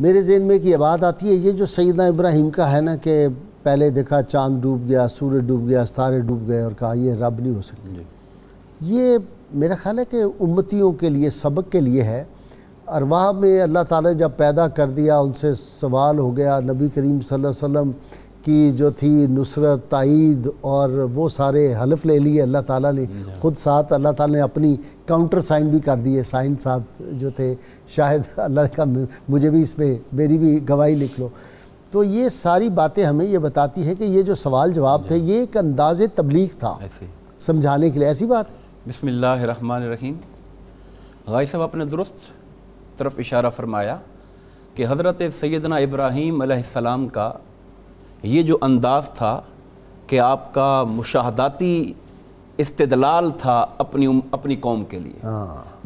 میرے ذہن میں ایک بات آتی ہے، یہ جو سیدنا ابراہیم کا ہے نا کہ پہلے دیکھا چاند ڈوب گیا، سورج ڈوب گیا، ستارے ڈوب گئے اور کہا یہ رب نہیں ہو سکتے، یہ میرا خیال ہے کہ امتیوں کے لیے سبق کے لیے ہے۔ ارواح میں اللہ تعالیٰ نے جب پیدا کر دیا، ان سے سوال ہو گیا، نبی کریم صلی اللہ علیہ وسلم کی جو تھی نصرت، تائید اور وہ سارے حلف لے لیے اللہ تعالیٰ نے خود ساتھ، اللہ تعالیٰ نے اپنی کاؤنٹر سائن بھی کر دیے، سائن ساتھ جو تھے، شاید اللہ کا مجھے بھی اس میں میری بھی گواہی لکھ لو۔ تو یہ ساری باتیں ہمیں یہ بتاتی ہیں کہ یہ جو سوال جواب تھے یہ ایک انداز تبلیغ تھا سمجھانے کے لیے، ایسی بات ہے۔ بسم اللہ الرحمن الرحیم۔ غازی صاحب آپ نے درست طرف اشارہ فرمایا کہ حضرت سیدنا ابراہیم علیہ السلام کا یہ جو انداز تھا کہ آپ کا مشاہداتی استدلال تھا اپنی قوم کے لیے۔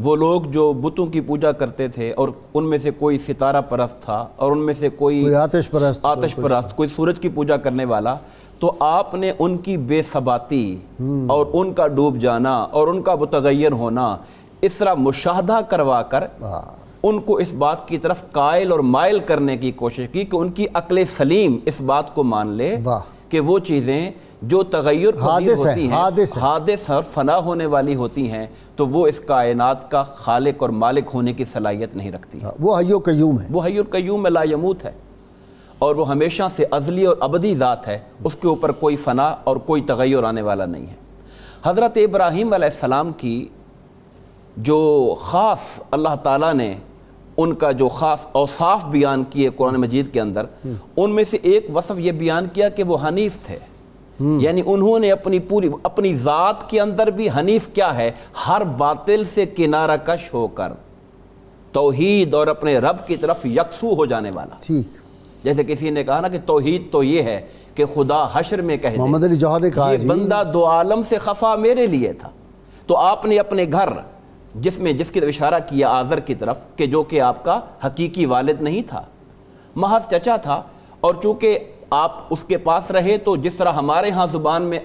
وہ لوگ جو بتوں کی پوجا کرتے تھے اور ان میں سے کوئی ستارہ پرست تھا اور ان میں سے کوئی آتش پرست، کوئی سورج کی پوجا کرنے والا، تو آپ نے ان کی بے ثباتی اور ان کا ڈوب جانا اور ان کا متغیر ہونا اس طرح مشاہدہ کروا کر ان کو اس بات کی طرف قائل اور مائل کرنے کی کوشش کی کہ ان کی عقل سلیم اس بات کو مان لے کہ وہ چیزیں جو تغیر پذیر ہوتی ہیں، حادث اور فنا ہونے والی ہوتی ہیں، تو وہ اس کائنات کا خالق اور مالک ہونے کی صلاحیت نہیں رکھتی۔ وہ حی و قیوم ہے، وہ حی و قیوم لا یموت ہے، اور وہ ہمیشہ سے ازلی اور ابدی ذات ہے، اس کے اوپر کوئی فنا اور کوئی تغیر آنے والا نہیں ہے۔ حضرت ابراہیم علیہ السلام کی جو خاص اللہ تعالیٰ نے ان کا جو خاص اوصاف بیان کیے قرآن مجید کے اندر، ان میں سے ایک وصف یہ بیان کیا کہ وہ حنیف تھے، یعنی انہوں نے اپنی ذات کے اندر بھی حنیف کیا ہے، ہر باطل سے کنارہ کش ہو کر توحید اور اپنے رب کی طرف یکسو ہو جانے والا۔ ٹھیک، جیسے کسی نے کہا نا کہ توحید تو یہ ہے کہ خدا حشر میں کہہ دے، محمد علی جوہر نے کہا یہ بندہ دو عالم سے خفا میرے لیے تھا۔ تو آپ نے اپنے گھر جس کی اشارہ کیا آذر کی طرف، کہ جو کہ آپ کا حقیقی والد نہیں تھا، محض چچا تھا، اور چونکہ آپ اس کے پاس رہے تو جس طرح ہمارے ہاں زبان میں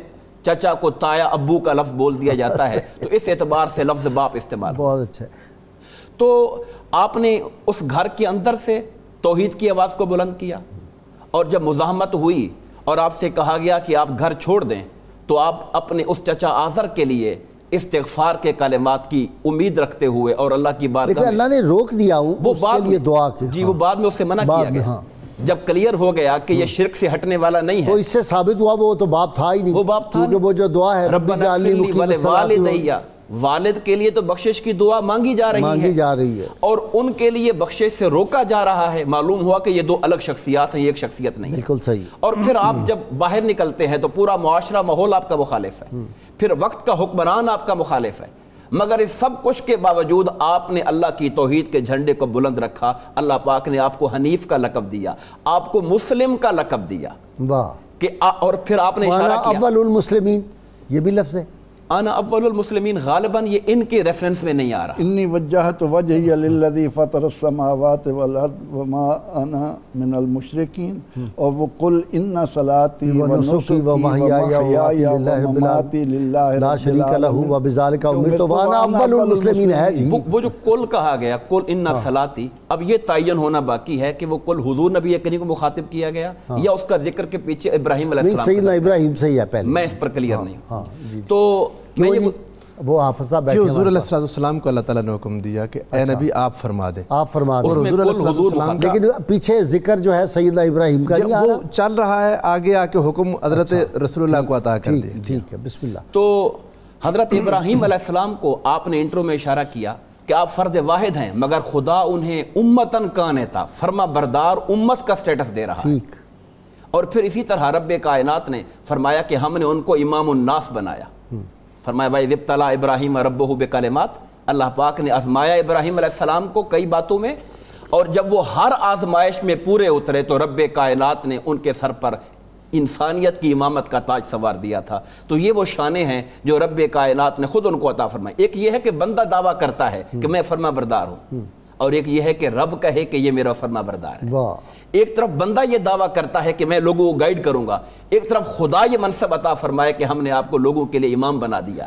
چچا کو تایا ابو کا لفظ بول دیا جاتا ہے، تو اس اعتبار سے لفظ باپ استعمال۔ بہت اچھا ہے۔ تو آپ نے اس گھر کے اندر سے توحید کی آواز کو بلند کیا، اور جب مزاحمت ہوئی اور آپ سے کہا گیا کہ آپ گھر چھوڑ دیں، تو آپ اپنے اس چچا آذر کے لیے استغفار کے کلمات کی امید رکھتے ہوئے اور اللہ کی بارگاہ میں، لیکن اللہ نے روک دیا ہوں اس کے لیے دعا کی، جی وہ بعد میں اس سے منع کیا گیا جب کلیئر ہو گیا کہ یہ شرک سے ہٹنے والا نہیں ہے۔ تو اس سے ثابت ہوا وہ تو باپ تھا ہی نہیں، وہ باپ تھا، کیونکہ وہ جو دعا ہے ربنا اغفر لی ولوالدی، والد کے لیے تو بخشش کی دعا مانگی جا رہی ہے اور ان کے لیے بخشش سے روکا جا رہا ہے۔ معلوم ہوا کہ یہ دو الگ شخصیات ہیں، یہ ایک شخصیت نہیں ہے۔ بالکل صحیح۔ اور پھر آپ جب باہر نکلتے ہیں تو پورا معاشرہ ماحول آپ کا مخالف ہے، پھر وقت کا حکمران آپ کا مخالف ہے، مگر اس سب کچھ کے باوجود آپ نے اللہ کی توحید کے جھنڈے کو بلند رکھا۔ اللہ پاک نے آپ کو حنیف کا لقب دیا، آپ کو مسلم کا لقب دیا، اور پھر آپ نے اشارہ کیا اول المسلمین، یہ بھی لفظ ہے انا اول المسلمین، غالباً یہ ان کے ریفرنس میں نہیں آ رہا۔ انی وجہت وجہی للذی فطر السماوات والارض وما انا من المشرکین، اور وہ قل ان صلاتی ونسکی ومحیای ومماتی للہ لا شریک لہ وبذالک امرت وانا اول المسلمین ہے۔ جی وہ جو قل کہا گیا، قل ان صلاتی، اب یہ تعین ہونا باقی ہے کہ وہ قل حضور نبی کریم کو مخاطب کیا گیا یا اس کا ذکر کے پیچھے ابراہیم علیہ السلام؟ سیدنا ابراہیم سے ہی ہے پہلے، میں اس پر کلیئر نہیں ہوں۔ تو وہ حافظہ بیٹھے حضور علیہ السلام کو اللہ تعالیٰ نے حکم دیا کہ اے نبی آپ فرما دیں، آپ فرما دیں، اور حضور علیہ السلام کا لیکن پیچھے ذکر جو ہے سیدنا ابراہیم کا نہیں آ رہا، وہ چل رہا ہے، آگے آ کے حکم حضرت رسول اللہ کو عطا کر دیا۔ ٹھیک ہے، بسم اللہ۔ تو حضرت ابراہیم علیہ السلام کو آپ نے انٹرو میں اشارہ کیا کہ آپ فرد واحد ہیں، مگر خدا انہیں امتاً قانتا، فرما بردار امت کا سٹیٹس دے رہا ہے۔ اور پھر اسی طرح رب کائنات نے فرمایا کہ ہم نے ان کو امام الناس بنایا۔ فرمایا وَإِذِ ابْتَلَىٰ إِبْرَاهِيمَ رَبُّهُ بِكَلِمَاتٍ، اللہ پاک نے آزمایا ابراہیم علیہ السلام کو کئی باتوں میں، اور جب وہ ہر آزمائش میں پورے اترے تو رب کائنات نے ان کے سر پر انسانیت کی امامت کا تاج سوار دیا تھا۔ تو یہ وہ شانیں ہیں جو رب کائنات نے خود ان کو عطا فرمائی۔ ایک یہ ہے کہ بندہ دعویٰ کرتا ہے کہ میں فرما بردار ہوں، اور ایک یہ ہے کہ رب کہے کہ یہ میرا فرما بردار ہے۔ ایک طرف بندہ یہ دعویٰ کرتا ہے کہ میں لوگوں کو گائیڈ کروں گا، ایک طرف خدا یہ منصب عطا فرمائے کہ ہم نے آپ کو لوگوں کے لیے امام بنا دیا۔